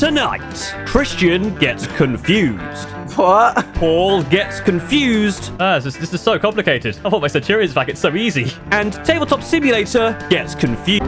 Tonight, Christian gets confused. What? Paul gets confused. This is so complicated. I thought my Centurions back, it's so easy. And Tabletop Simulator gets confused.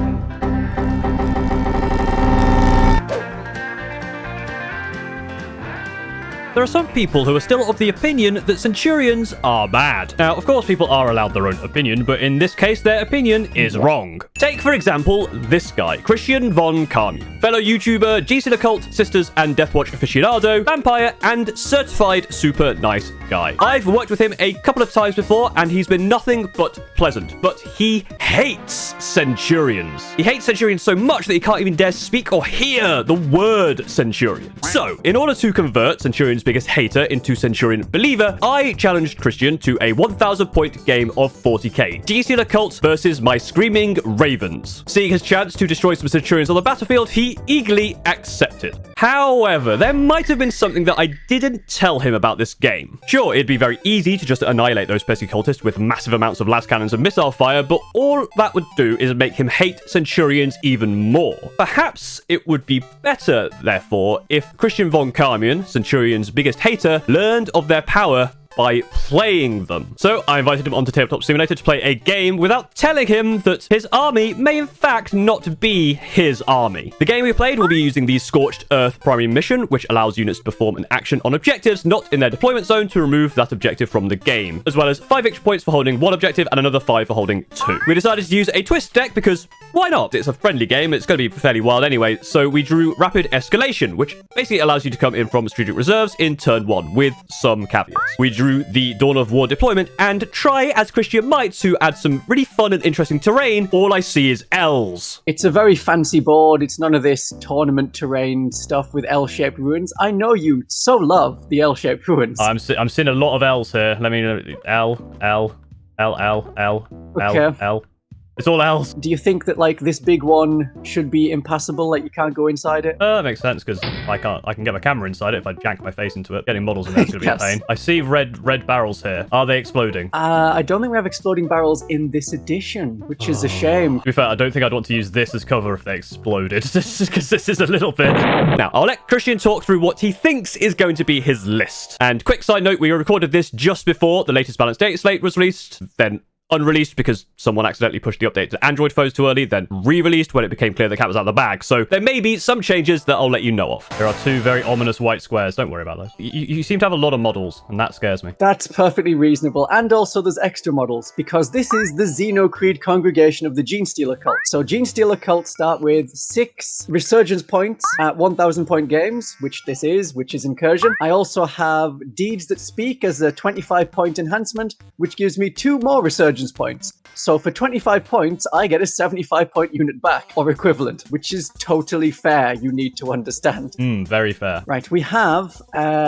There are some people who are still of the opinion that Centurions are bad. Now, of course, people are allowed their own opinion, but in this case, their opinion is wrong. Take, for example, this guy, Christian Von Carmian, fellow YouTuber, Genestealer cult, sisters, and Deathwatch aficionado, vampire, and certified super nice guy. I've worked with him a couple of times before, and he's been nothing but pleasant, but he hates Centurions. He hates Centurions so much that he can't even dare speak or hear the word Centurion. So, in order to convert Centurions Biggest Hater into Centurion Believer, I challenged Christian to a 1,000 point game of 40k. Genestealer cult versus my screaming ravens. Seeing his chance to destroy some Centurions on the battlefield, he eagerly accepted. However, there might have been something that I didn't tell him about this game. Sure, it'd be very easy to just annihilate those pesky cultists with massive amounts of las cannons and missile fire, but all that would do is make him hate Centurions even more. Perhaps it would be better, therefore, if Christian Von Carmian, Centurions Biggest Hater, learned of their power by playing them. So I invited him onto Tabletop Simulator to play a game without telling him that his army may in fact not be his army. The game we played will be using the Scorched Earth primary mission, which allows units to perform an action on objectives not in their deployment zone to remove that objective from the game, as well as 5 victory points for holding 1 objective and another 5 for holding 2. We decided to use a twist deck because why not? It's a friendly game, it's going to be fairly wild anyway, so we drew Rapid Escalation, which basically allows you to come in from strategic reserves in turn 1 with some caveats. We drew the Dawn of War deployment and try, as Christian might, to add some really fun and interesting terrain. All I see is L's. It's a very fancy board. It's none of this tournament terrain stuff with L-shaped ruins. I know you so love the L-shaped ruins. I'm seeing a lot of L's here. Let me know. L, L, L, L, L, L, Okay. L. It's all L's. Do you think that, like, this big one should be impassable, like you can't go inside it? That makes sense, because I can get my camera inside it if I jank my face into it. Getting models in there is going to be a pain. I see red barrels here. Are they exploding? I don't think we have exploding barrels in this edition, which is a shame. To be fair, I don't think I'd want to use this as cover if they exploded, because this is a little bit... Now, I'll let Christian talk through what he thinks is going to be his list. And quick side note, we recorded this just before the latest balanced data slate was released, then unreleased because someone accidentally pushed the update to Android phones too early, then re-released when it became clear the cat was out of the bag. So there may be some changes that I'll let you know of. There are 2 very ominous white squares. Don't worry about those. You seem to have a lot of models, and that scares me. That's perfectly reasonable. And also there's extra models, because this is the Xenocreed congregation of the Genestealer cult. So Genestealer cult start with 6 resurgence points at 1,000 point games, which this is, which is incursion. I also have Deeds That Speak as a 25 point enhancement, which gives me 2 more resurgence points. So for 25 points, I get a 75 point unit back, or equivalent, which is totally fair, you need to understand. Very fair. Right, we have,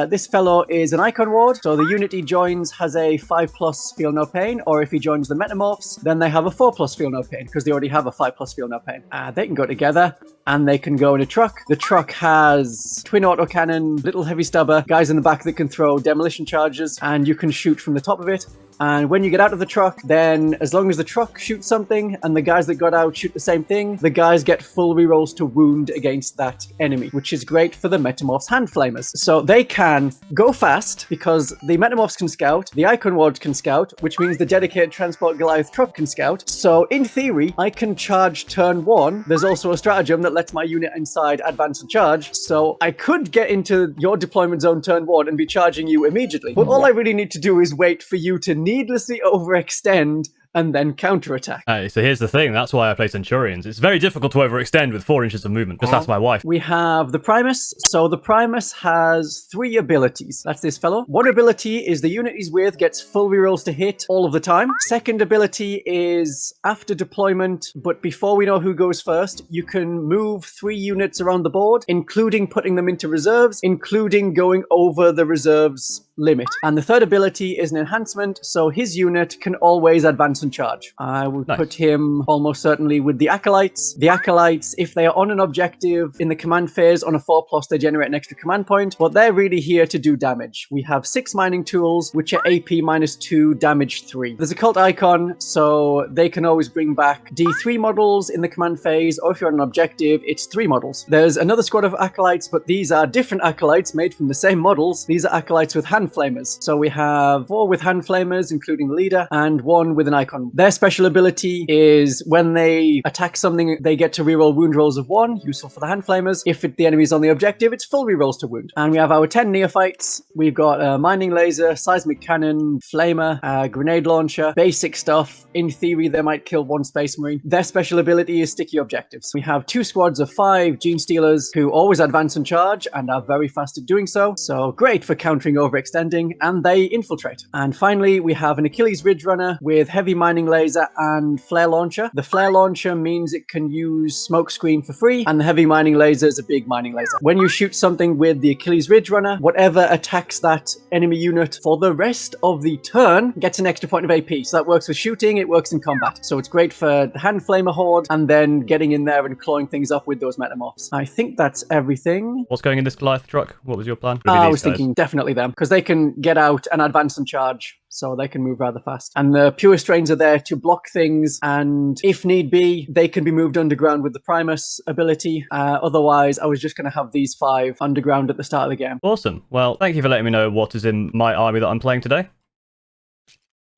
this fellow is an Icon Ward, so the unit he joins has a 5+ Feel No Pain, or if he joins the Metamorphs, then they have a 4+ Feel No Pain, because they already have a 5+ Feel No Pain. They can go together, and they can go in a truck. The truck has twin autocannon, little heavy stubber, guys in the back that can throw demolition charges, and you can shoot from the top of it. And when you get out of the truck, then as long as the truck shoots something and the guys that got out shoot the same thing, the guys get full rerolls to wound against that enemy, which is great for the Metamorphs hand flamers. So they can go fast because the Metamorphs can scout, the Icon Ward can scout, which means the dedicated Transport Goliath truck can scout. So in theory, I can charge turn 1. There's also a stratagem that lets my unit inside advance and charge. So I could get into your deployment zone turn 1 and be charging you immediately. But all I really need to do is wait for you to needlessly overextend and then counterattack. So here's the thing, that's why I play Centurions. It's very difficult to overextend with 4 inches of movement. Just ask my wife. We have the Primus. So the Primus has 3 abilities. That's this fellow. One ability is the unit he's with gets full rerolls to hit all of the time. Second ability is after deployment, but before we know who goes first, you can move 3 units around the board, including putting them into reserves, including going over the reserves limit. And the third ability is an enhancement, so his unit can always advance advance and charge. I would put him almost certainly with the Acolytes. The Acolytes, if they are on an objective in the command phase on a 4+, they generate an extra command point, but they're really here to do damage. We have 6 mining tools, which are AP -2, damage 3. There's a cult icon, so they can always bring back D3 models in the command phase, or if you're on an objective, it's 3 models. There's another squad of Acolytes, but these are different Acolytes made from the same models. These are Acolytes with hand flamers. So we have 4 with hand flamers, including the leader, and 1 with an icon. Their special ability is when they attack something, they get to reroll wound rolls of 1, useful for the hand flamers. If the enemy's on the objective, it's full rerolls to wound. And we have our 10 neophytes. We've got a mining laser, seismic cannon, flamer, grenade launcher, basic stuff. In theory, they might kill 1 space marine. Their special ability is sticky objectives. We have 2 squads of 5 Genestealers who always advance and charge and are very fast at doing so. So great for countering overextending, and they infiltrate. And finally, we have an Achilles Ridge Runner with heavy mining laser and flare launcher. The flare launcher means it can use smoke screen for free, and the heavy mining laser is a big mining laser. When you shoot something with the Achilles Ridge Runner, whatever attacks that enemy unit for the rest of the turn gets an extra point of AP. So that works with shooting, it works in combat. So it's great for the hand flamer horde, and then getting in there and clawing things up with those metamorphs. I think that's everything. What's going in this Goliath truck? What was your plan? I was thinking definitely them, because they can get out and advance and charge, so they can move rather fast. And the pure strains are there to block things, and if need be, they can be moved underground with the Primus ability. Otherwise, I was just going to have these 5 underground at the start of the game. Awesome. Well, thank you for letting me know what is in my army that I'm playing today.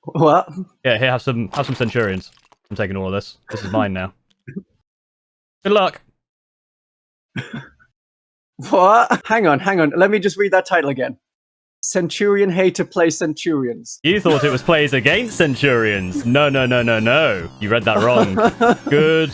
What? Yeah, here, have some Centurions. I'm taking all of this. This is mine now. Good luck. What? Hang on. Let me just read that title again. Centurion Hater Play Centurions. You thought it was plays against Centurions. No. You read that wrong. Good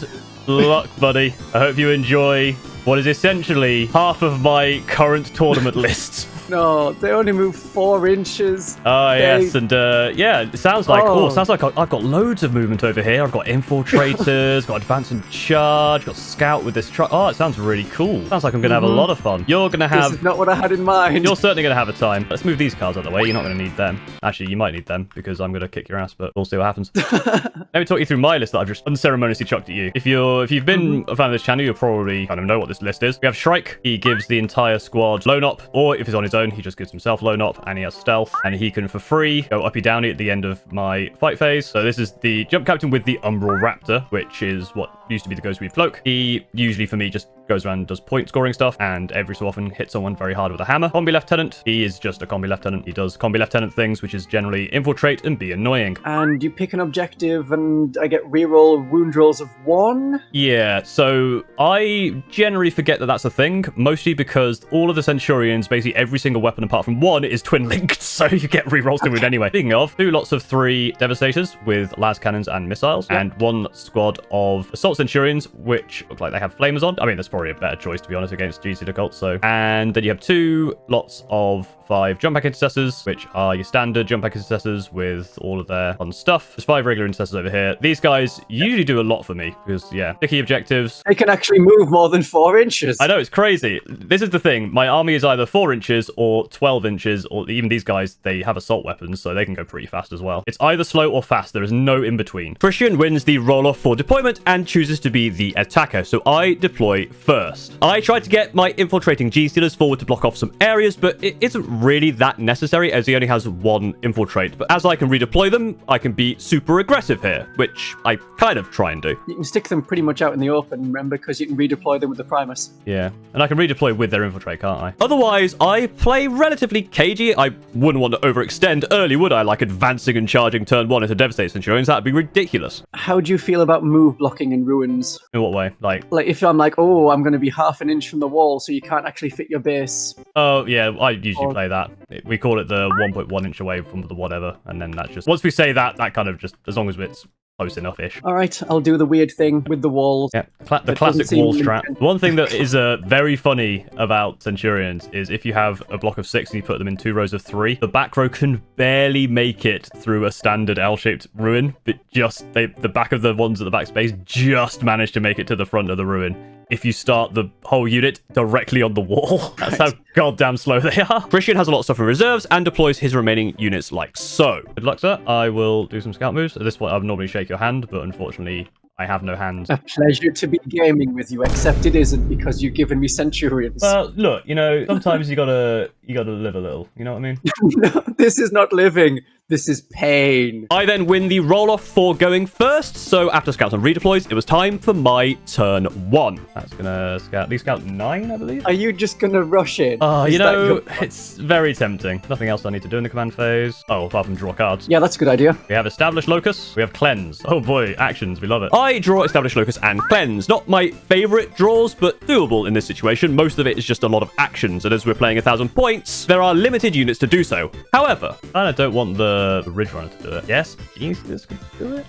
luck, buddy. I hope you enjoy what is essentially half of my current tournament list. No, they only move 4 inches. Oh, yes, and yeah, it sounds like I've got loads of movement over here. I've got infiltrators, got advance and charge, got scout with this truck. Oh, it sounds really cool. Sounds like I'm going to have a lot of fun. You're going to have... This is not what I had in mind. You're certainly going to have a time. Let's move these cards out of the way. You're not going to need them. Actually, you might need them because I'm going to kick your ass, but we'll see what happens. Let me talk you through my list that I've just unceremoniously chucked at you. If you've been a fan of this channel, you'll probably kind of know what this list is. We have Shrike. He gives the entire squad lone op, or if he's on his own, he just gives himself lone op, and he has stealth, and he can for free go uppy downy at the end of my fight phase. So this is the jump captain with the Umbral Raptor, which is what used to be the Ghostweave Cloak. He usually for me just goes around and does point scoring stuff, and every so often hits someone very hard with a hammer. Combi Lieutenant, he is just a Combi Lieutenant. He does Combi Lieutenant things, which is generally infiltrate and be annoying. And you pick an objective, and I get reroll wound rolls of 1? Yeah, so I generally forget that that's a thing, mostly because all of the Centurions, basically every single weapon apart from 1 is twin linked, so you get rerolls to wound anyway. Speaking of, 2 lots of 3 Devastators with las cannons and missiles, and 1 squad of Assault Centurions, which look like they have flamers on. I mean, that's probably a better choice, to be honest, against Genestealer cults. So, and then you have 2 lots of 5 jump pack intercessors, which are your standard jump pack intercessors with all of their fun stuff. There's 5 regular intercessors over here. These guys usually do a lot for me because, yeah, sticky objectives. They can actually move more than 4 inches. I know, it's crazy. This is the thing. My army is either 4 inches or 12 inches, or even these guys, they have assault weapons, so they can go pretty fast as well. It's either slow or fast. There is no in between. Christian wins the roll-off for deployment and chooses to be the attacker, so I deploy first. I tried to get my infiltrating Genestealers forward to block off some areas, but it isn't really that necessary as he only has 1 infiltrate. But as I can redeploy them, I can be super aggressive here, which I kind of try and do. You can stick them pretty much out in the open, remember, because you can redeploy them with the Primus. Yeah, and I can redeploy with their infiltrate, can't I? Otherwise, I play relatively cagey. I wouldn't want to overextend early, would I? Like advancing and charging turn 1 into Devastate Centurions. That'd be ridiculous. How do you feel about move blocking in ruins? In what way? Like if I'm like, oh, I'm going to be half an inch from the wall, so you can't actually fit your base. Oh, yeah, I usually play that. We call it the 1.1 inch away from the whatever, and then that's just... Once we say that, that kind of just... As long as it's close enough-ish. All right, I'll do the weird thing with the walls. Yeah, the classic wall strat. One thing that is very funny about Centurions is if you have a block of 6 and you put them in 2 rows of 3, the back row can barely make it through a standard L-shaped ruin, but just the back of the ones at the back space just manage to make it to the front of the ruin. if you start the whole unit directly on the wall. That's how goddamn slow they are. Christian has a lot of stuff in reserves and deploys his remaining units like so. Good luck, sir. I will do some scout moves. At this point, I would normally shake your hand, but unfortunately, I have no hands. A pleasure to be gaming with you, except it isn't because you've given me Centurions. Well, look, you know, sometimes you gotta live a little. You know what I mean? No, this is not living. This is pain. I then win the roll-off for going first, so after scouts and redeploys, it was time for my turn 1. That's gonna scout 9, I believe. Are you just gonna rush in? You know, it's very tempting. Nothing else I need to do in the command phase. Oh, apart from draw cards. Yeah, that's a good idea. We have Establish Locus. We have Cleanse. Oh boy, actions. We love it. I draw Establish Locus and Cleanse. Not my favorite draws, but doable in this situation. Most of it is just a lot of actions, and as we're playing 1,000 points, there are limited units to do so. However, I don't want the Ridge Runner to do it. Yes, Genestealers can do it?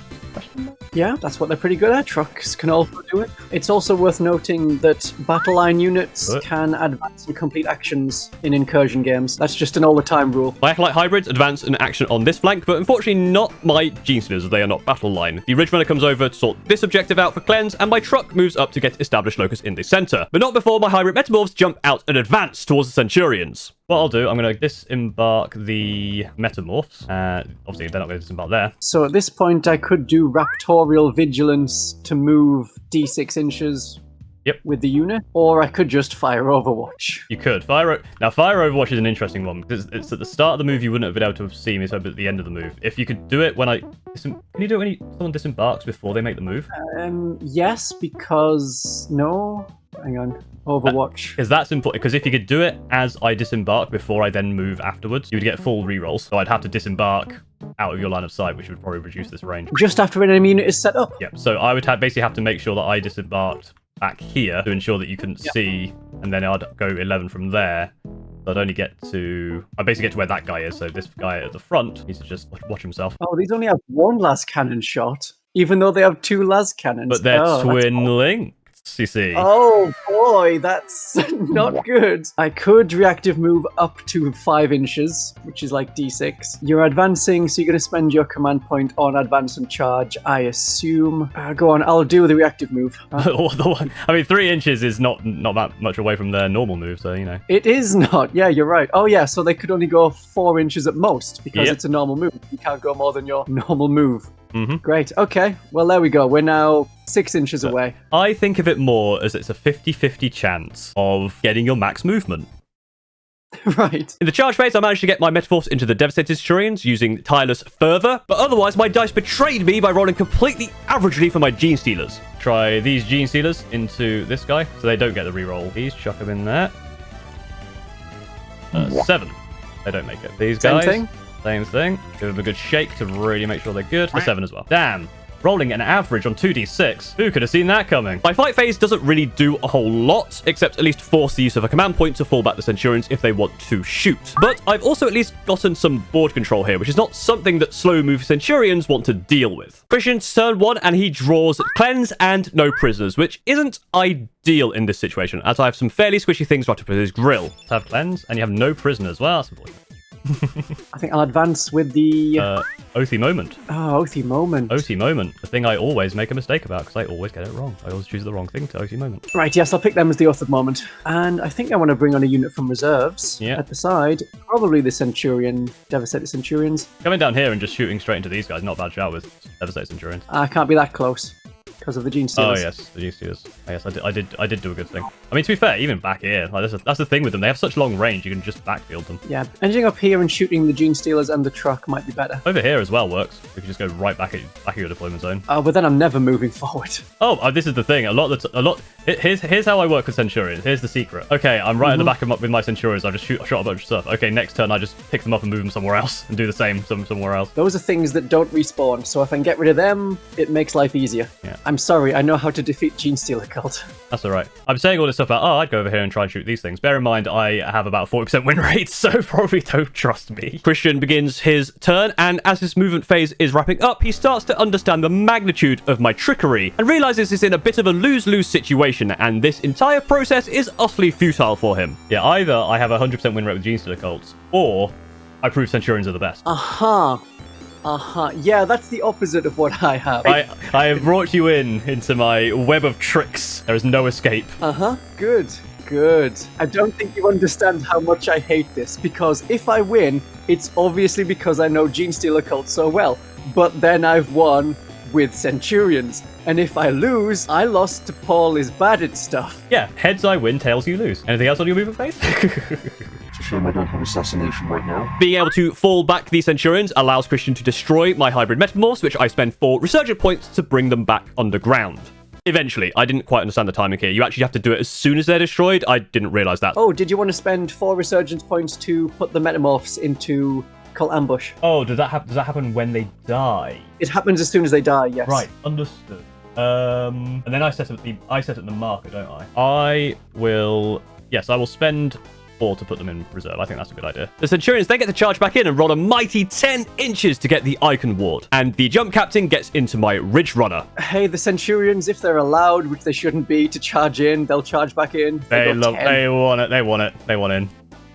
Yeah, that's what they're pretty good at. Trucks can also do it. It's also worth noting that battle line units can advance and complete actions in incursion games. That's just an all-the-time rule. My Acolyte hybrids advance an action on this flank, but unfortunately not my Genestealers, as they are not battle line. The Ridge Runner comes over to sort this objective out for Cleanse, and my truck moves up to get Established Locus in the center. But not before my hybrid Metamorphs jump out and advance towards the Centurions. What I'll do, I'm going to disembark the Metamorphs. Obviously, they're not going to disembark there. So at this point, I could do Raptorial Vigilance to move D6 inches with the unit, or I could just fire Overwatch. You could. Fire Overwatch is an interesting one, because it's at the start of the move you wouldn't have been able to have seen me, so at the end of the move. If you could do it when can you do it when someone disembarks before they make the move? Yes, because... No? Hang on. Overwatch. Because that's important, because if you could do it as I disembark before I then move afterwards, you would get full rerolls. So I'd have to disembark out of your line of sight, which would probably reduce this range. Just after an enemy unit is set up? Yep. So I would basically have to make sure that I disembarked back here to ensure that you couldn't see, and then I'd go 11 from there. So I'd only I basically get to where that guy is, so this guy at the front needs to just watch himself. Oh, these only have one las cannon shot, even though they have 2 las cannons. But they're twin linked. You see. Oh boy, that's not good. I could reactive move up to 5 inches, which is like D6. You're advancing, so you're going to spend your command point on advance and charge, I assume. Go on, I'll do the reactive move. I mean, 3 inches is not that much away from their normal move, so, you know. It is not. Yeah, you're right. Oh yeah, so they could only go 4 inches at most, because it's a normal move. You can't go more than your normal move. Mm-hmm. Great. Okay. Well, there we go. We're now 6 inches away. I think of it more as it's a 50-50 chance of getting your max movement. Right. In the charge phase, I managed to get my Metamorphs into the Devastated Centurions using Tireless Fervor, but otherwise my dice betrayed me by rolling completely averagely for my Genestealers. Try these Genestealers into this guy, so they don't get the reroll. These, chuck them in there. 7. They don't make it. These guys... Same thing. Give them a good shake to really make sure they're good. A 7 as well. Damn. Rolling an average on 2d6. Who could have seen that coming? My fight phase doesn't really do a whole lot, except at least force the use of a command point to fall back the Centurions if they want to shoot. But I've also at least gotten some board control here, which is not something that slow move Centurions want to deal with. Christian's turn 1, and he draws Cleanse and no prisoners, which isn't ideal in this situation, as I have some fairly squishy things right up his grill. Have Cleanse, and you have no prisoners. Well, that's important. I think I'll advance with the... Oathy Moment. Oh, Oathy Moment. Oathy Moment. The thing I always make a mistake about, because I always get it wrong. I always choose the wrong thing to Oathy Moment. Right, yes, I'll pick them as the Oath of Moment. And I think I want to bring on a unit from reserves at the side. Probably the Devastated Centurions. Coming down here and just shooting straight into these guys, not a bad shout with Devastated Centurions. I can't be that close. Because of the Genestealers. Oh yes, the Genestealers. Oh, yes, I did do a good thing. I mean, to be fair, even back here, like that's the thing with them. They have such long range, you can just backfield them. Yeah, ending up here and shooting the Genestealers and the truck might be better. Over here as well works. You can just go right back at your deployment zone. Oh, but then I'm never moving forward. Oh, this is the thing. Here's how I work with Centurions. Here's the secret. Okay, I'm right at the back of with my Centurions. I just shot a bunch of stuff. Okay, next turn I just pick them up and move them somewhere else and do the same somewhere else. Those are things that don't respawn, so if I can get rid of them, it makes life easier. Yeah. I'm sorry, I know how to defeat Genestealer cult. That's all right. I'm saying all this stuff about, I'd go over here and try and shoot these things. Bear in mind, I have about 40% win rate, so probably don't trust me. Christian begins his turn, and as his movement phase is wrapping up, he starts to understand the magnitude of my trickery and realizes he's in a bit of a lose-lose situation, and this entire process is utterly futile for him. Yeah, either I have a 100% win rate with Genestealer cults, or I prove Centurions are the best. Aha. Yeah, that's the opposite of what I have. I have brought you into my web of tricks. There is no escape. Good. I don't think you understand how much I hate this, because if I win, it's obviously because I know Genestealer cult so well. But then I've won with Centurions. And if I lose, I lost to Paul is bad at stuff. Yeah, heads I win, tails you lose. Anything else on your movement phase? It's a shame I don't have assassination right now. Being able to fall back the Centurions allows Christian to destroy my hybrid metamorphs, which I spend 4 resurgent points to bring them back underground. Eventually, I didn't quite understand the timing here. You actually have to do it as soon as they're destroyed. I didn't realize that. Oh, did you want to spend 4 resurgence points to put the metamorphs into cult ambush? Oh, does that happen when they die? It happens as soon as they die, yes. Right, understood. And then I set up the marker, don't I? I will spend 4 to put them in reserve. I think that's a good idea. The Centurions then get to charge back in and roll a mighty 10 inches to get the icon ward. And the jump captain gets into my Ridge Runner. Hey, the Centurions, if they're allowed, which they shouldn't be, to charge in, they'll charge back in. They want it. They want in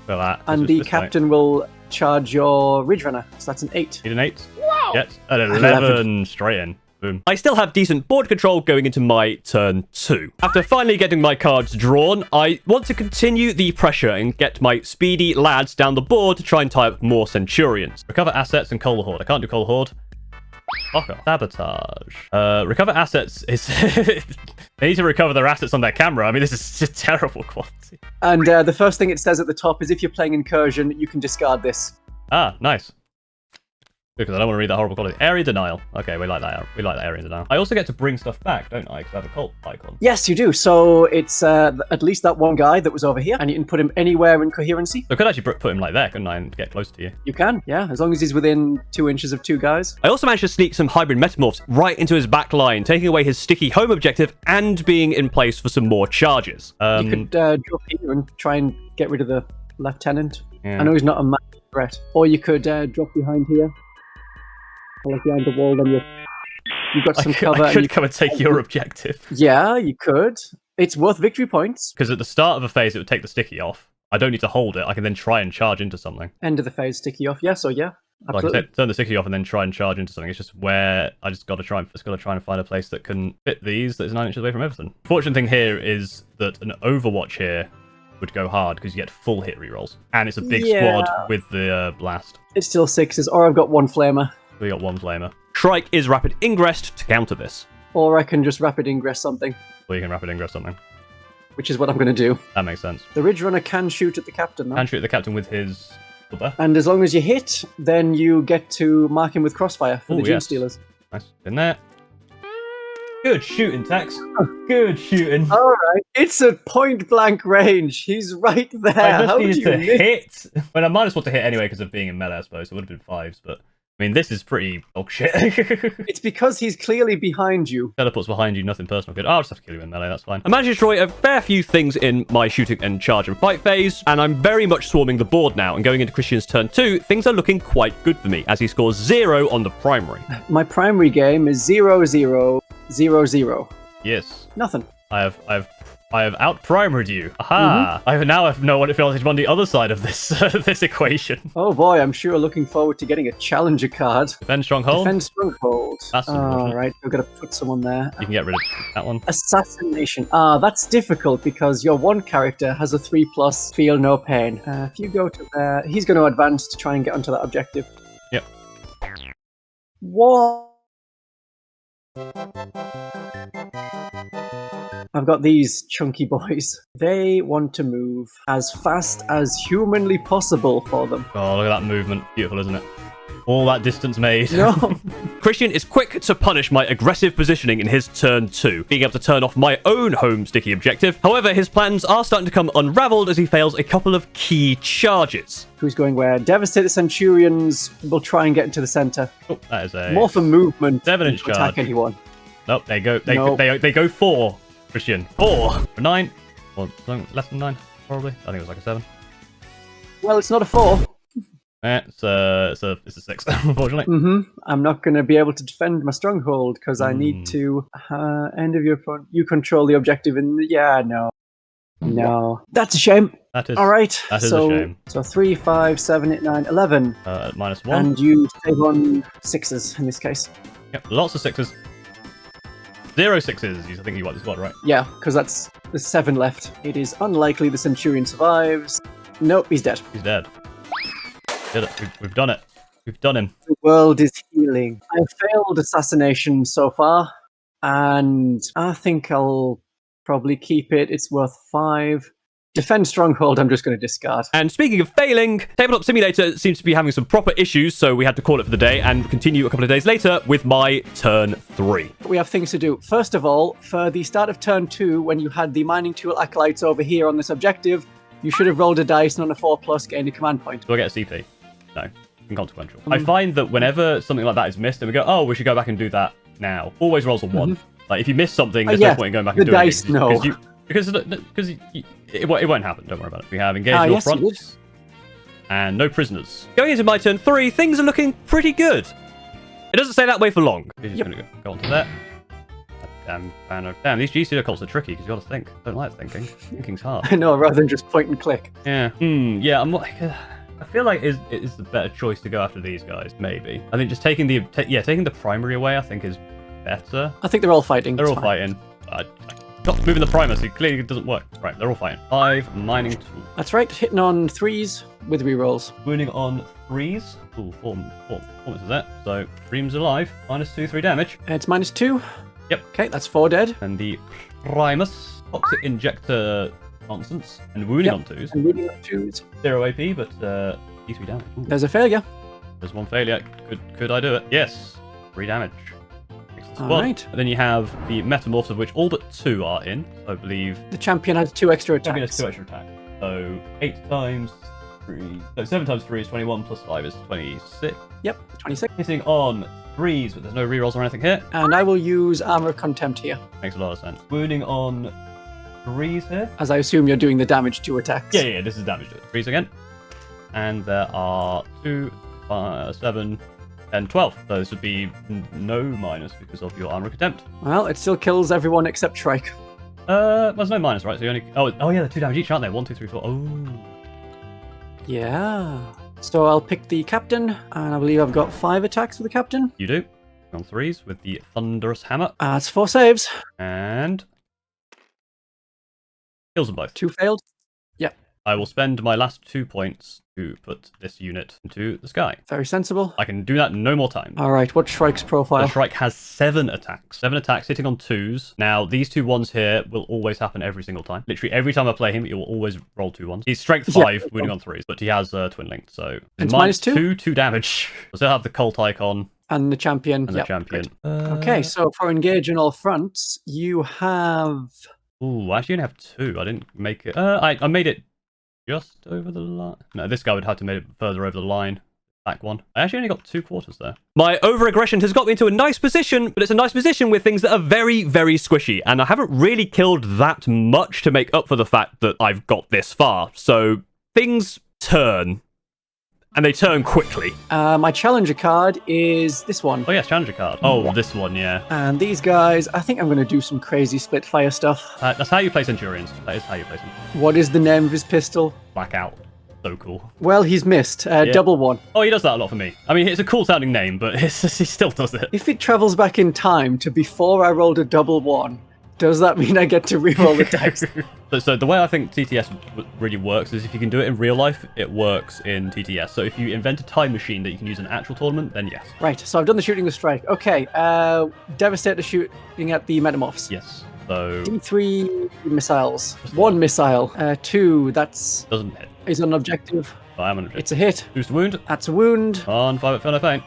for that. And the captain will charge your Ridge Runner. So that's an 8. Need an 8? Wow. Yes, an 11 straight in. Boom. I still have decent board control going into my turn 2. After finally getting my cards drawn, I want to continue the pressure and get my speedy lads down the board to try and tie up more Centurions. Recover assets and Coal the Horde. I can't do Coal the Horde. Okay. Sabotage. Recover assets is... They need to recover their assets on their camera. I mean, this is just terrible quality. And the first thing it says at the top is if you're playing Incursion, you can discard this. Ah, nice. Because I don't want to read that horrible quality. Area denial. Okay, we like that. We like that area denial. I also get to bring stuff back, don't I? Because I have a cult icon. Yes, you do. So it's at least that one guy that was over here, and you can put him anywhere in coherency. So I could actually put him like there, couldn't I, and get close to you? You can, yeah, as long as he's within 2 inches of 2 guys. I also managed to sneak some hybrid metamorphs right into his back line, taking away his sticky home objective and being in place for some more charges. You could drop here and try and get rid of the lieutenant. Yeah. I know he's not a massive threat. Or you could drop behind here. Or like behind the wall, then you've got some cover. I could come and take your objective. Yeah, you could. It's worth victory points. Because at the start of a phase, it would take the sticky off. I don't need to hold it. I can then try and charge into something. End of the phase, sticky off. Yeah, so yeah, absolutely. Like I said, turn the sticky off and then try and charge into something. It's just where I just got to try and find a place that can fit these that is 9 inches away from everything. The fortunate thing here is that an Overwatch here would go hard because you get full hit rerolls. And it's a big squad with the blast. It's still 6s, or I've got 1 flamer. We got 1 flamer. Shrike is rapid ingressed to counter this. Or I can just rapid ingress something. Or you can rapid ingress something. Which is what I'm going to do. That makes sense. The Ridge Runner can shoot at the captain, though. Can shoot at the captain with his... And as long as you hit, then you get to mark him with crossfire for the Genestealers. Nice. In there. Good shooting, Tex. Good shooting. All right. It's a point-blank range. He's right there. I just How needed do you to miss? hit. Well, I -1 to hit anyway because of being in melee, I suppose. So it would have been 5s, but... I mean, this is pretty dog shit. It's because he's clearly behind you. Teleport's behind you, nothing personal. Good. I'll just have to kill you in melee, that's fine. I managed to destroy a fair few things in my shooting and charge and fight phase, and I'm very much swarming the board now, and going into Christian's turn 2, things are looking quite good for me, as he scores 0 on the primary. My primary game is 0, 0, 0, 0. Yes. Nothing. I have out-primered you. Aha! I now have no advantage on the other side of this this equation. Oh boy, I'm sure looking forward to getting a challenger card. Defend Stronghold? Defend Stronghold. That's right, we've got to put someone there. You can get rid of that one. Assassination. That's difficult because your one character has a 3+, feel no pain. If you go to there, he's going to advance to try and get onto that objective. Yep. What? I've got these chunky boys. They want to move as fast as humanly possible for them. Oh, look at that movement. Beautiful, isn't it? All that distance made. No. Christian is quick to punish my aggressive positioning in his turn 2, being able to turn off my own home sticky objective. However, his plans are starting to come unraveled as he fails a couple of key charges. Who's going where? Devastate the Centurions will try and get into the center. Oh, that is a... More for movement 7-inch than to attack charge. anyone. Nope, they go. Nope. They go 4. Christian, 4. 9. Or something less than 9, probably. I think it was like a 7. Well, it's not a 4. It's a 6, unfortunately. I'm not going to be able to defend my stronghold because I need to end of your phone. You control the objective in the... Yeah, no. No. That's a shame. That is. All right. That is so, a shame. So 3, 5, 7, 8, 9, 11. -1. And you save on 6s in this case. Yep, lots of 6s. 0 6s. I think you got this one, right? Yeah, because there's 7 left. It is unlikely the Centurion survives. Nope, he's dead. He's dead. Did it. We've done it. We've done him. The world is healing. I failed assassination so far, and I think I'll probably keep it. It's worth 5. Defend Stronghold, I'm just going to discard. And speaking of failing, Tabletop Simulator seems to be having some proper issues, so we had to call it for the day and continue a couple of days later with my turn 3. We have things to do. First of all, for the start of turn 2, when you had the mining tool acolytes over here on this objective, you should have rolled a dice and on a 4+ gained a command point. Do I get a CP? No. Inconsequential. I find that whenever something like that is missed and we go, oh, we should go back and do that now, always rolls a 1. Like, if you miss something, there's no point in going back and doing dice, it. no. Because it won't happen. Don't worry about it. We have engaged your fronts and no prisoners. Going into my turn 3, things are looking pretty good. It doesn't stay that way for long. He's going to go on to that. Damn, these Genestealer cults are tricky because you got to think. I don't like thinking. Thinking's hard. I know, rather than just point and click. Yeah. Yeah, I'm like... I feel like it is the better choice to go after these guys, maybe. I think just taking the primary away, I think is better. I think they're all fighting. They're all fighting. Not moving the primer, so clearly it doesn't work. Right, they're all fighting. 5 mining tool. That's right, hitting on 3s with rerolls. Wounding on 3s. Ooh, 4 misses that. So, Ream's alive. -2, 3 damage. It's -2. Yep. Okay, that's 4 dead. And the Primus. Toxic Injector nonsense. And wounding on 2s. And wounding on 2s. 0 AP, but D3 damage. Ooh. There's a failure. There's 1 failure. Could I do it? Yes. 3 damage. Alright. And then you have the Metamorphs, of which all but 2 are in, I believe. The champion has 2 extra attacks. Champion has 2 extra attacks. So 8 times 3. No, 7 times 3 is 21, plus 5 is 26. Yep, 26. Hitting on 3s, but there's no rerolls or anything here. And I will use Armor of Contempt here. Makes a lot of sense. Wounding on 3s here. As I assume you're doing the damage to attacks. Yeah, this is damage to it. 3s again. And there are 2, 5, 7, and 12. So this would be no minus because of your Armor of Contempt. Well, it still kills everyone except Shrike. There's no minus, right? So you only... Oh yeah, they're 2 damage each, aren't they? 1, 2, 3, 4. Oh. Yeah. So I'll pick the captain, and I believe I've got 5 attacks with the captain. You do. On 3s with the Thunderous Hammer. That's 4 saves. And... kills them both. 2 failed. Yep. I will spend my last 2 points to put this unit into the sky. Very sensible. I can do that no more time. Alright, what's Shrike's profile? The Shrike has 7 attacks. 7 attacks hitting on 2s. Now, these 2 1s here will always happen every single time. Literally, every time I play him, he will always roll 2 1s. He's strength 5, wounding on 3s, but he has Twin Linked, so... It's -2? 2 damage. I still have the cult icon. And the champion. And the champion. Okay, so for engage on all fronts, you have... Ooh, I actually only have 2. I didn't make it... I made it just over the line. No, this guy would have to make it further over the line. Back one. I actually only got 2 quarters there. My over-aggression has got me into a nice position, but it's a nice position with things that are very, very squishy, and I haven't really killed that much to make up for the fact that I've got this far. So things turn, and they turn quickly. My challenger card is this one. Oh yes, challenger card. Oh, this one, yeah. And these guys, I think I'm going to do some crazy split fire stuff. That's how you play Centurions. That is how you play Centurions. What is the name of his pistol? Blackout. So cool. Well, he's missed. Double one. Oh, he does that a lot for me. I mean, it's a cool sounding name, but he still does it. If it travels back in time to before I rolled a double one, does that mean I get to reroll the dice? So the way I think TTS really works is if you can do it in real life, it works in TTS. So if you invent a time machine that you can use in an actual tournament, then yes. Right, so I've done the shooting the strike. Okay, Devastator shooting at the Metamorphs. Yes. So D3 missiles. 1 missile. 2, that's... doesn't hit. Is an objective. I am an objective. It's a hit. Boost wound. That's a wound. On 5 at pain.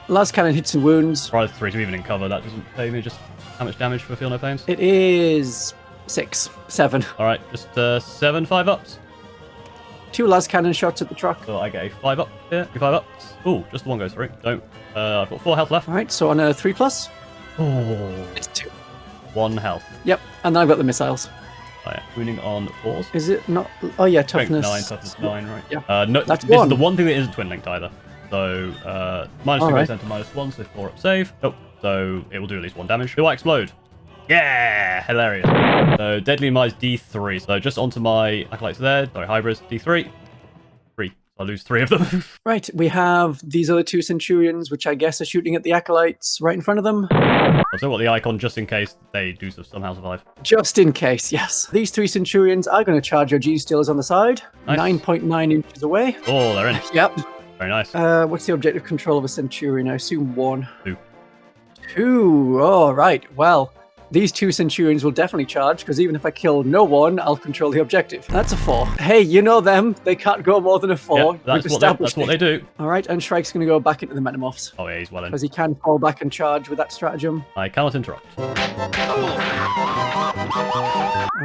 Las cannon hits and wounds. Prize 3 to even in cover. That doesn't pay me just how much damage for feel no pains. It is 6, 7. Alright, just 7 5-ups. 2 las cannon shots at the truck. So I get a 5-up here. 2 5-ups. Ooh, just the one goes through. Don't. I've got 4 health left. Alright, so on a 3+. Oh. It's 2. 1 health. Yep, and then I've got the missiles. Oh, yeah. Wounding on 4s. Is it not? Oh yeah, toughness. 9, toughness 9, right? Yeah. No, that's this 1. is the one thing that isn't twin linked either. So -2 goes down to -1, so 4 up save. Oh, so it will do at least 1 damage. Do I explode? Yeah, hilarious. So deadly mize D3. So just onto my acolytes there. Sorry, hybrids D3. 3. I lose 3 of them. Right, we have these other 2 Centurions, which I guess are shooting at the Acolytes right in front of them. I'll still got the icon just in case they do somehow survive. Just in case, yes. These 3 Centurions are going to charge your Genestealers on the side. Nice. 9.9 inches away. Oh, they're in. Yep. Very nice. What's the objective control of a Centurion? I assume 1. 2. 2. Oh, right. Well, these 2 Centurions will definitely charge, because even if I kill no one, I'll control the objective. That's a 4. Hey, you know them. They can't go more than a 4. Yep, that's what they do. All right, and Shrike's going to go back into the Metamorphs. Oh, yeah, he's well in. Because he can fall back and charge with that stratagem. I cannot interrupt.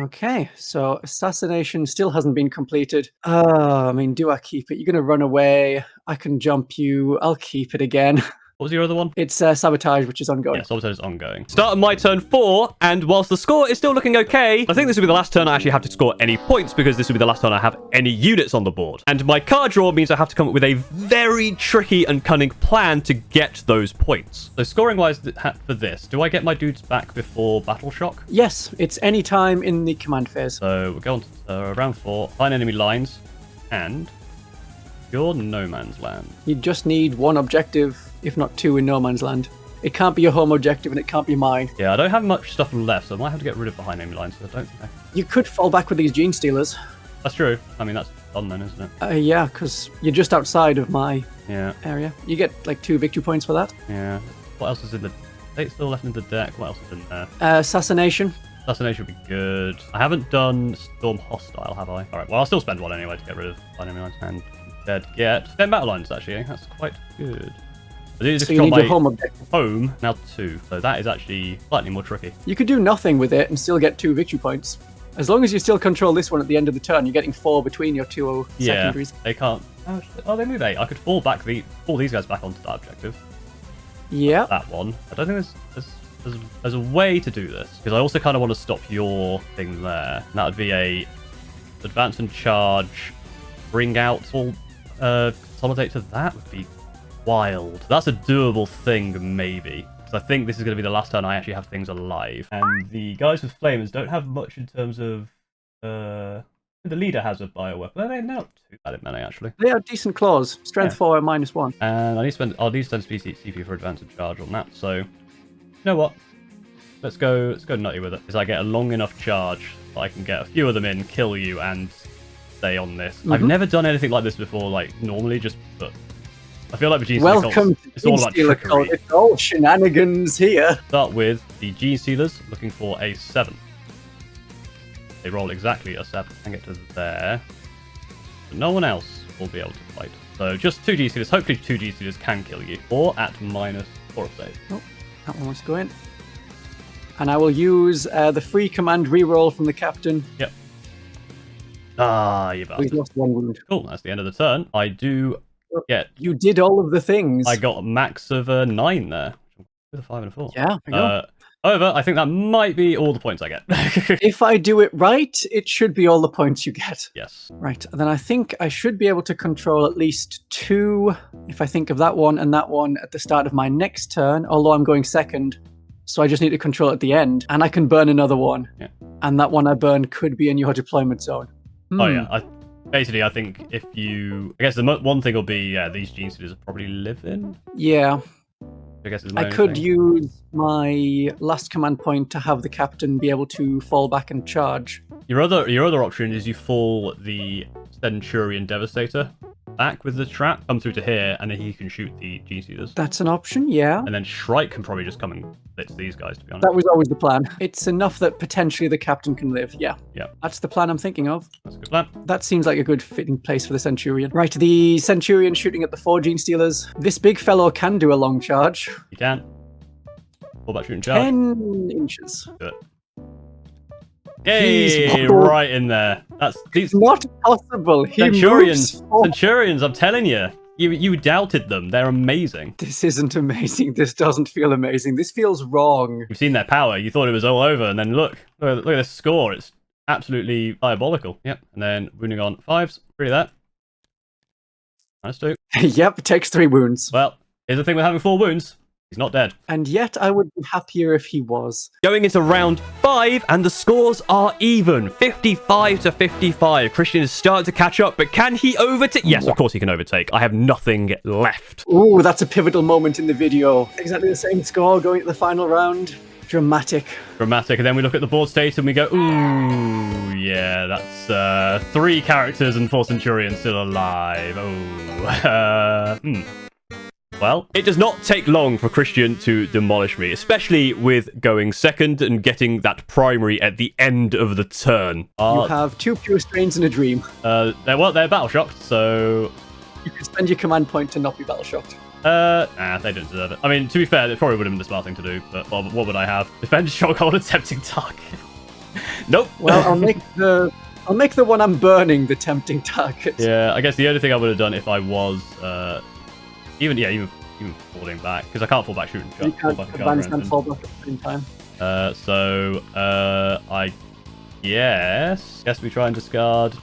Okay, so Assassination still hasn't been completed. I mean, do I keep it? You're going to run away. I can jump you. I'll keep it again. What was your other one? It's Sabotage, which is ongoing. Yeah, Sabotage is ongoing. Start of my turn 4, and whilst the score is still looking okay, I think this will be the last turn I actually have to score any points, because this will be the last turn I have any units on the board. And my card draw means I have to come up with a very tricky and cunning plan to get those points. So scoring-wise for this, do I get my dudes back before Battle Shock? Yes, it's any time in the command phase. So we'll go on to round 4, find enemy lines, and your no man's land. You just need 1 objective, if not 2 in no man's land. It can't be your home objective and it can't be mine. Yeah, I don't have much stuff left, so I might have to get rid of behind enemy lines. So I don't think You could fall back with these Genestealers. That's true. I mean, that's done then, isn't it? Yeah, because you're just outside of my Yeah. area. You get like 2 victory points for that. Yeah. What else is in the... It's still left in the deck. What else is in there? Assassination. Assassination would be good. I haven't done Storm Hostile, have I? Alright, well, I'll still spend 1 anyway to get rid of behind enemy lines. And instead get 10 battle lines, actually. That's quite good. I do just So you need my your home objective. home, now 2. So that is actually slightly more tricky. You could do nothing with it and still get 2 victory points. As long as you still control this one at the end of the turn, you're getting 4 between your 2 secondaries. They can't... Oh, they move 8. I could pull these guys back onto that objective. Yeah. That one. I don't think there's a way to do this, because I also kind of want to stop your thing there. And that would be a advance and charge, bring out, or consolidate to that would be wild. That's a doable thing, maybe. Because I think this is going to be the last turn I actually have things alive. And the guys with flamers don't have much in terms of... the leader has a bioweapon. They're not too bad in melee, actually. They are decent claws. Strength 4 and -1. And I need to spend... I'll need to spend CP for advance and charge on that, so... You know what? Let's go nutty with it. Because I get a long enough charge that I can get a few of them in, kill you, and stay on this. I've never done anything like this before, like, normally, but I feel like the Genestealer Welcome to it's all about Genestealer trickery. Cult. It's all shenanigans here. Start with the Genestealers looking for a 7. They roll exactly a 7 and get to there. But no one else will be able to fight. So just 2 Genestealers. Hopefully 2 Genestealers can kill you. Or at -4 of save. Oh, that one wants to go in. And I will use the free command reroll from the captain. Yep. Ah, you bastard. We've lost 1 wound. Cool, that's the end of the turn. I do get... You did all of the things. I got a max of 9 there. With a 5 and a 4. Yeah, there you go. However, I think that might be all the points I get. If I do it right, it should be all the points you get. Yes. Right, and then I think I should be able to control at least 2, if I think of that one and that one at the start of my next turn, although I'm going second. So I just need to control at the end, and I can burn another one. Yeah. And that one I burn could be in your deployment zone. Oh, yeah. Basically, I think if you... I guess the one thing will be, these Genestealers will probably live in. Yeah. I guess is I could use my last command point to have the captain be able to fall back and charge. Your other option is you fall the Centurion Devastator back with the trap, come through to here, and then he can shoot the Genestealers. That's an option, yeah. And then Shrike can probably just come and blitz these guys, to be honest. That was always the plan. It's enough that potentially the captain can live, yeah. Yeah. That's the plan I'm thinking of. That's a good plan. That seems like a good fitting place for the Centurion. Right, the Centurion shooting at the 4 Genestealers. This big fellow can do a long charge. You can. What about shooting charge? 10 inches. Do it. Yay! Right in there. These Not possible. He Centurions. moves forward. Centurions, I'm telling you. You doubted them. They're amazing. This isn't amazing. This doesn't feel amazing. This feels wrong. You've seen their power. You thought it was all over, and then look at this score. It's absolutely diabolical. Yep. And then wounding on 5s. Pretty that. Nice 2. Yep, takes 3 wounds. Well, here's the thing with having 4 wounds. He's not dead. And yet I would be happier if he was. Going into round 5, and the scores are even. 55 to 55. Christian is starting to catch up, but can he overtake? Yes, of course he can overtake. I have nothing left. Ooh, that's a pivotal moment in the video. Exactly the same score going to the final round. Dramatic. Dramatic. And then we look at the board state and we go, ooh, yeah, that's 3 characters and 4 Centurions still alive. Oh, Well, it does not take long for Christian to demolish me, especially with going second and getting that primary at the end of the turn. You have 2 pure strains and a dream. they're battle shocked, so You can spend your command point to not be battle shocked. they don't deserve it. I mean, to be fair, it probably would have been the smart thing to do, but what would I have? Defend, shock, hold, and tempting target. Nope. Well, I'll make the one I'm burning the tempting target. Yeah, I guess the only thing I would have done if I was even falling back, because I can't fall back shooting. You can't advance and fall back at the same time. I guess we try and discard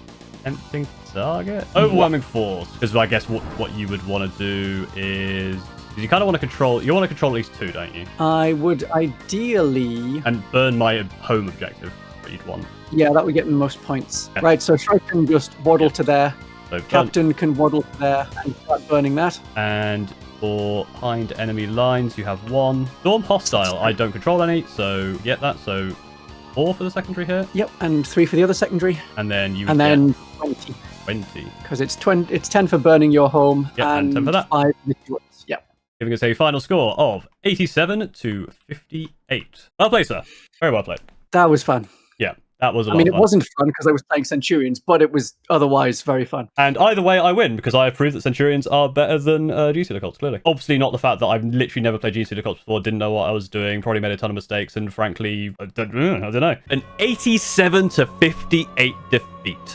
tempting target, overwhelming force, because I guess what you would want to do is you kind of want to control. You want to control at least 2, don't you? I would ideally and burn my home objective that you'd want. Yeah, that would get the most points. Yeah. Right, so Shrike can just waddle to there. So Captain can waddle to there and start burning that. And for behind enemy lines, you have 1. Storm hostile. I don't control any, so get that. So 4 for the secondary here. Yep, and 3 for the other secondary. And then you and then 20. 20. Because it's 10 for burning your home. Yep, and 10 for that. 5 for the yours. Yep. Giving us a final score of 87 to 58. Well played, sir. Very well played. That was fun. Yeah, that was a lot I mean, of it fun. wasn't fun because I was playing Centurions, but it was otherwise very fun. And either way, I win because I have proved that Centurions are better than Genestealer cults, clearly. Obviously, not the fact that I've literally never played Genestealer cults before, didn't know what I was doing, probably made a ton of mistakes, and frankly, I don't know. An 87 to 58 defeat.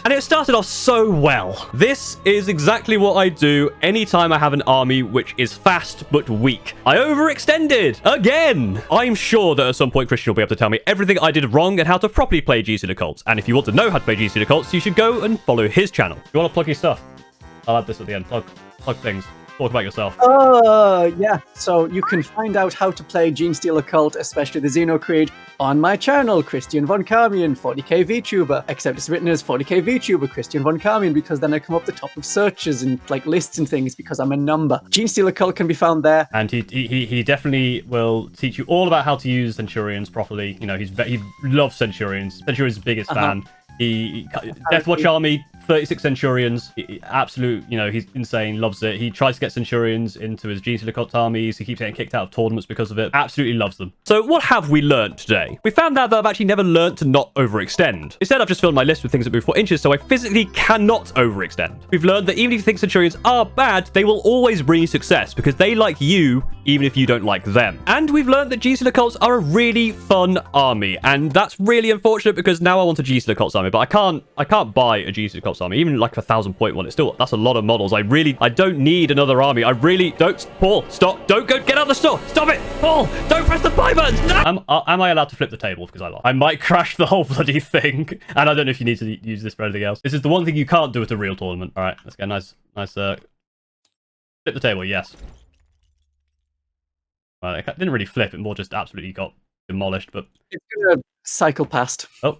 And it started off so well. This is exactly what I do anytime I have an army which is fast but weak. I overextended again. I'm sure that at some point Christian will be able to tell me everything I did wrong and how to properly play Genestealer cults. And if you want to know how to play Genestealer cults, you should go and follow his channel. You want to plug your stuff? I'll add this at the end. Plug things. Talk about yourself. Yeah. So you can find out how to play Genestealer Cult, especially the Xeno Creed, on my channel, Christian Von Carmian, 40k VTuber. Except it's written as 40k VTuber, Christian Von Carmian, because then I come up the top of searches and like lists and things because I'm a number. Genestealer Cult can be found there. And he definitely will teach you all about how to use Centurions properly. You know, he loves Centurions. Centurions' biggest fan. He Deathwatch Army, 36 Centurions, absolute, you know, he's insane, loves it. He tries to get Centurions into his Genestealer cult armies. He keeps getting kicked out of tournaments because of it. Absolutely loves them. So what have we learned today? We found out that I've actually never learned to not overextend. Instead, I've just filled my list with things that move 4 inches, so I physically cannot overextend. We've learned that even if you think Centurions are bad, they will always bring you success because they like you, even if you don't like them. And we've learned that Genestealer cults are a really fun army, and that's really unfortunate because now I want a Genestealer cults army, but I can't buy a Genestealer cults army, even like a 1,000-point one. It's still, that's a lot of models. I don't need another army. I really don't. Paul, stop! Don't go! Get out of the store! Stop it! Paul, don't press the buy buttons! No! Am I allowed to flip the table because I lost? I might crash the whole bloody thing, and I don't know if you need to use this for anything else. This is the one thing you can't do at a real tournament. All right, let's get a nice flip the table. Yes. Well, it didn't really flip. It more just absolutely got demolished. But It's gonna cycle past. oh.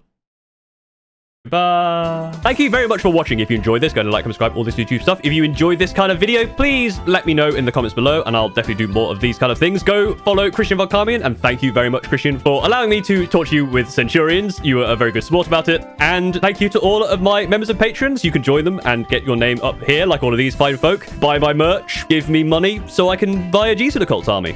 Goodbye. Thank you very much for watching. If you enjoyed this, go and like and subscribe, all this YouTube stuff. If you enjoyed this kind of video, please let me know in the comments below, and I'll definitely do more of these kind of things. Go follow Christian Von Carmian, and thank you very much, Christian, for allowing me to talk to you with Centurions. You were a very good sport about it. And thank you to all of my members and patrons. You can join them and get your name up here, like all of these fine folk. Buy my merch, give me money, so I can buy a Genestealer cult army.